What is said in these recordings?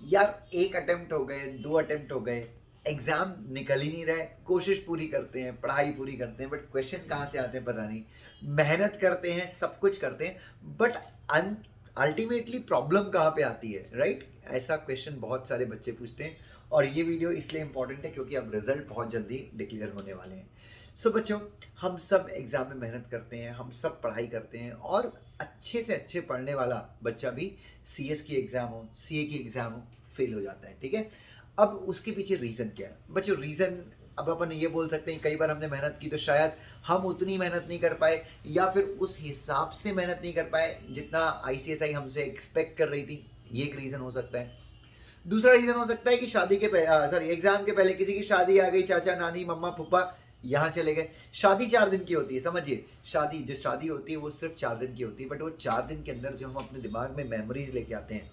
यार एक अटेम्प्ट हो गए, दो अटेम्प्ट हो गए, एग्जाम निकल ही नहीं रहा है। कोशिश पूरी करते हैं, पढ़ाई पूरी करते हैं, बट क्वेश्चन कहाँ से आते हैं पता नहीं। मेहनत करते हैं, सब कुछ करते हैं, बट अल्टीमेटली प्रॉब्लम कहाँ पे आती है, राइट? ऐसा क्वेश्चन बहुत सारे बच्चे पूछते हैं। और ये वीडियो इसलिए इंपॉर्टेंट है क्योंकि अब रिजल्ट बहुत जल्दी डिक्लेयर होने वाले हैं। सो बच्चों, हम सब एग्जाम में मेहनत करते हैं, हम सब पढ़ाई करते हैं, और अच्छे से अच्छे पढ़ने वाला बच्चा भी सीएस की एग्जाम हो, सीए की एग्जाम हो, फेल हो जाता है। ठीक है, अब उसके पीछे रीजन क्या है बच्चों? रीजन अब अपन ये बोल सकते हैं, कई बार हमने मेहनत की तो शायद हम उतनी मेहनत नहीं कर पाए, या फिर उस हिसाब से मेहनत नहीं कर पाए जितना आईसीएसआई हमसे एक्सपेक्ट कर रही थी। ये एक रीजन हो सकता है। दूसरा रीजन हो सकता है कि शादी के सॉरी एग्जाम के पहले किसी की शादी आ गई, चाचा नानी मम्मा फूफा यहाँ चले गए। शादी 4 दिन की होती है, समझिए। शादी होती है वो सिर्फ 4 दिन की होती है, बट वो 4 दिन के अंदर जो हम अपने दिमाग में मेमोरीज लेके आते हैं,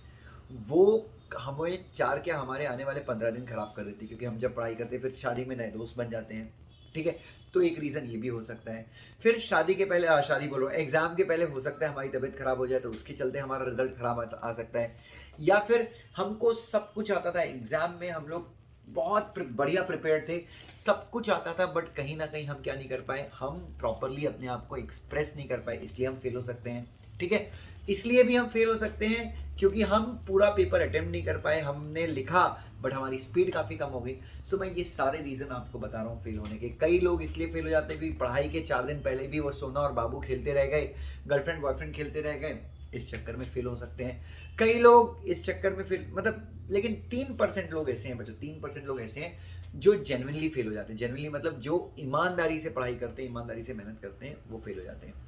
वो हमें चार क्या हमारे आने वाले 15 दिन खराब कर देती है। क्योंकि हम जब पढ़ाई करते हैं फिर शादी में नए दोस्त बन जाते हैं। ठीक है, तो एक रीज़न ये भी हो सकता है। फिर शादी के पहले शादी बोलो, एग्जाम के पहले हो सकता है हमारी तबीयत खराब हो जाए, तो उसके चलते हमारा रिजल्ट खराब आ सकता है। या फिर हमको सब कुछ आता था, एग्जाम में हम लोग बहुत बढ़िया प्रिपेयर थे, सब कुछ आता था, बट कहीं ना कहीं हम क्या नहीं कर पाए, हम प्रॉपरली अपने आप को एक्सप्रेस नहीं कर पाए, इसलिए हम फेल हो सकते हैं। ठीक है, इसलिए भी हम फेल हो सकते हैं क्योंकि हम पूरा पेपर अटेम्प्ट नहीं कर पाए, हमने लिखा बट हमारी स्पीड काफ़ी कम हो गई। सो मैं ये सारे रीज़न आपको बता रहा हूँ फेल होने के। कई लोग इसलिए फेल हो जाते हैं क्योंकि पढ़ाई के 4 दिन पहले भी वो सोना और बाबू खेलते रह गए, गर्लफ्रेंड बॉयफ्रेंड खेलते रह गए, इस चक्कर में फेल हो सकते हैं। कई लोग इस चक्कर में फिर मतलब, लेकिन 3% लोग ऐसे हैं बच्चों, 3% लोग ऐसे हैं जो जेन्युइनली फेल हो जाते हैं। जेन्युइनली मतलब जो ईमानदारी से पढ़ाई करते हैं, ईमानदारी से मेहनत करते हैं, वो फेल हो जाते हैं।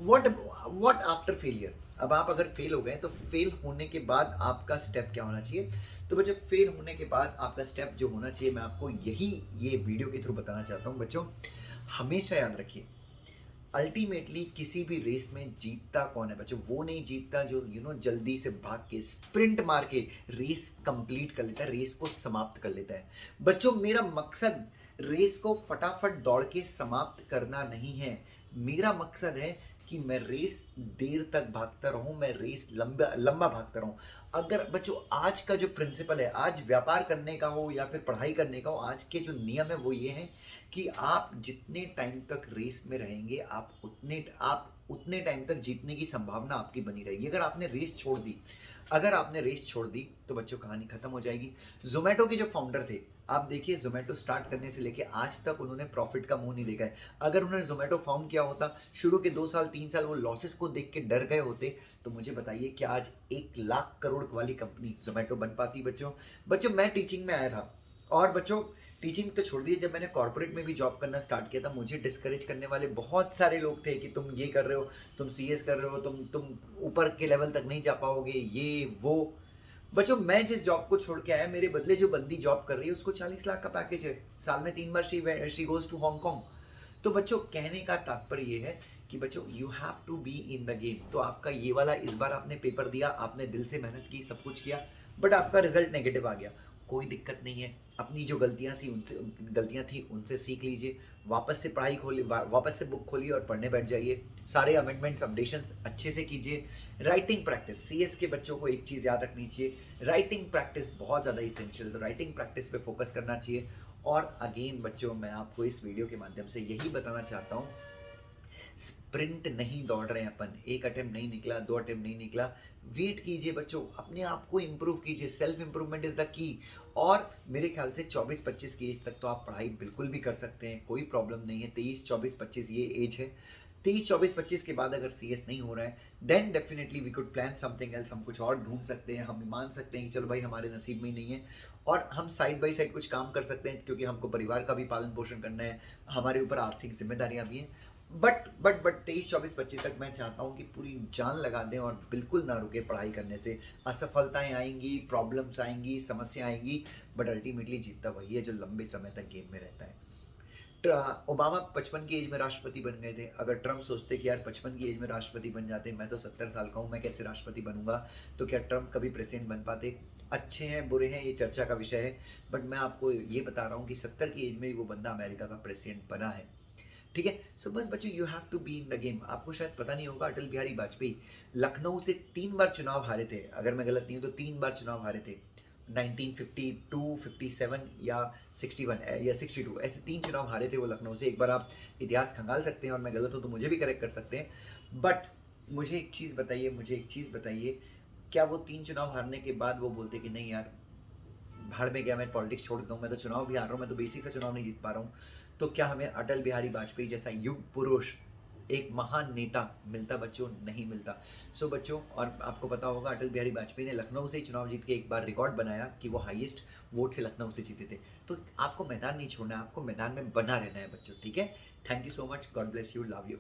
What after failure? अब आप अगर फेल हो गए तो फेल होने के बाद आपका स्टेप क्या होना चाहिए? तो बच्चों, फेल होने के बाद आपका स्टेप जो होना चाहिए, मैं आपको यही ये वीडियो के थ्रू बताना चाहता हूँ बच्चों। हमेशा याद रखिए, अल्टीमेटली किसी भी रेस में जीतता कौन है बच्चों? वो नहीं जीतता जो जल्दी से भाग के स्प्रिंट मार के रेस कंप्लीट कर लेता है, रेस को समाप्त कर लेता है। बच्चों, मेरा मकसद रेस को फटाफट दौड़ के समाप्त करना नहीं है। मेरा मकसद है कि मैं रेस देर तक भागता रहूं, मैं रेस लंबा लंबा भागता रहूं। अगर बच्चों, आज का जो प्रिंसिपल है, आज व्यापार करने का हो या फिर पढ़ाई करने का हो, आज के जो नियम है वो ये है कि आप जितने टाइम तक रेस में रहेंगे, आप उतने टाइम तक जीतने की संभावना आपकी बनी रहेगी। अगर आपने रेस छोड़ दी तो बच्चों कहानी खत्म हो जाएगी। जोमेटो के जो फाउंडर थे, आप देखिए, जोमेटो स्टार्ट करने से लेके आज तक उन्होंने प्रॉफिट का मुंह नहीं देखा है। अगर उन्होंने जोमेटो फाउंड किया होता, शुरू के 2 साल 3 साल वो लॉसेस को देख के डर गए होते, तो मुझे बताइए क्या आज 1 लाख करोड़ वाली कंपनी जोमेटो बन पाती? बच्चों बच्चों मैं टीचिंग में आया था, और बच्चों टीचिंग तो छोड़ दीजिए, जब मैंने कॉर्पोरेट में भी जॉब करना स्टार्ट किया था, मुझे डिस्करेज करने वाले बहुत सारे लोग थे कि तुम ये कर रहे हो, तुम सीएस कर रहे हो, तुम ऊपर के लेवल तक नहीं जा पाओगे, ये वो। बच्चों, मैं जिस जॉब को छोड़ के आया, मेरे बदले जो बंदी जॉब कर रही है उसको 40 लाख का पैकेज है, साल में 3 बार शी गोज टू हांगकांग। तो बच्चों, कहने का तात्पर्य ये है कि बच्चों, you have to be in the game. तो आपका ये वाला, इस बार आपने पेपर दिया, आपने दिल से मेहनत की, सब कुछ किया, बट आपका रिजल्ट नेगेटिव आ गया, कोई दिक्कत नहीं है। अपनी जो गलतियां थी उनसे सीख लीजिए, वापस से पढ़ाई खोलिए, वापस से बुक खोलिए और पढ़ने बैठ जाइए। सारे अमेंडमेंट्स अपडेशंस अच्छे से कीजिए। राइटिंग प्रैक्टिस, सीएस के बच्चों को एक चीज़ याद रखनी चाहिए, राइटिंग प्रैक्टिस बहुत ज़्यादा इसेंशियल है, तो राइटिंग प्रैक्टिस पे फोकस करना चाहिए। और अगेन बच्चों, मैं आपको इस वीडियो के माध्यम से यही बताना चाहता हूँ, स्प्रिंट नहीं दौड़ रहे हैं अपन। एक अटेम्प्ट नहीं निकला, 2 अटेम्प्ट नहीं निकला, वेट कीजिए बच्चों, अपने आप को इंप्रूव कीजिए। Self improvement is the key. और मेरे ख्याल से 24-25 की एज तक तो आप पढ़ाई बिल्कुल भी कर सकते हैं, कोई प्रॉब्लम नहीं है। 23-24-25 ये एज है। 23-24-25 के बाद अगर सीएस नहीं हो रहा है, then definitely we could plan something else. हम कुछ और ढूंढ सकते हैं, हम मान सकते हैं कि चलो भाई हमारे नसीब में ही नहीं है, और हम साइड बाई साइड कुछ काम कर सकते हैं, क्योंकि हमको परिवार का भी पालन पोषण करना है, हमारे ऊपर आर्थिक जिम्मेदारियां भी हैं। बट 23-24-25 तक मैं चाहता हूँ कि पूरी जान लगा दें और बिल्कुल ना रुके पढ़ाई करने से। असफलताएं आएंगी, प्रॉब्लम्स आएंगी, समस्या आएंगी, बट अल्टीमेटली जीतता वही है जो लंबे समय तक गेम में रहता है। ओबामा 55 की एज में राष्ट्रपति बन गए थे। अगर ट्रम्प सोचते कि यार 55 की एज में राष्ट्रपति बन जाते, मैं तो 70 साल का हूँ, मैं कैसे राष्ट्रपति बनूंगा, तो क्या ट्रम्प कभी प्रेसिडेंट बन पाते? अच्छे हैं बुरे हैं ये चर्चा का विषय है, बट मैं आपको ये बता रहा हूँ कि 70 की एज में वो बंदा अमेरिका का प्रेसिडेंट बना है। ठीक है। सो बस बच्चों, you have to be in the game. आपको शायद पता नहीं होगा, अटल बिहारी वाजपेयी लखनऊ से 3 बार चुनाव हारे थे, अगर मैं गलत नहीं हूँ तो 3 बार चुनाव हारे थे। 1952, 57 या 61 या 62, ऐसे 3 चुनाव हारे थे वो लखनऊ से। एक बार आप इतिहास खंगाल सकते हैं और मैं गलत हूँ तो मुझे भी करेक्ट कर सकते हैं। बट मुझे एक चीज़ बताइए, क्या वो 3 चुनाव हारने के बाद वो बोलते कि नहीं यार, भाड़ में गया, मैं पॉलिटिक्स छोड़ देता हूँ, मैं तो चुनाव भी हार रहा हूँ, मैं तो बेसिक सा चुनाव नहीं जीत पा रहा हूँ, तो क्या हमें अटल बिहारी वाजपेयी जैसा युग पुरुष, एक महान नेता मिलता? बच्चों, नहीं मिलता। सो बच्चों, और आपको पता होगा अटल बिहारी वाजपेयी ने लखनऊ से ही चुनाव जीत के एक बार रिकॉर्ड बनाया कि वो हाईएस्ट वोट से लखनऊ से जीते थे। तो आपको मैदान नहीं छोड़ना है, आपको मैदान में बना रहना है बच्चों, ठीक है। Thank you so much, God bless you, love you.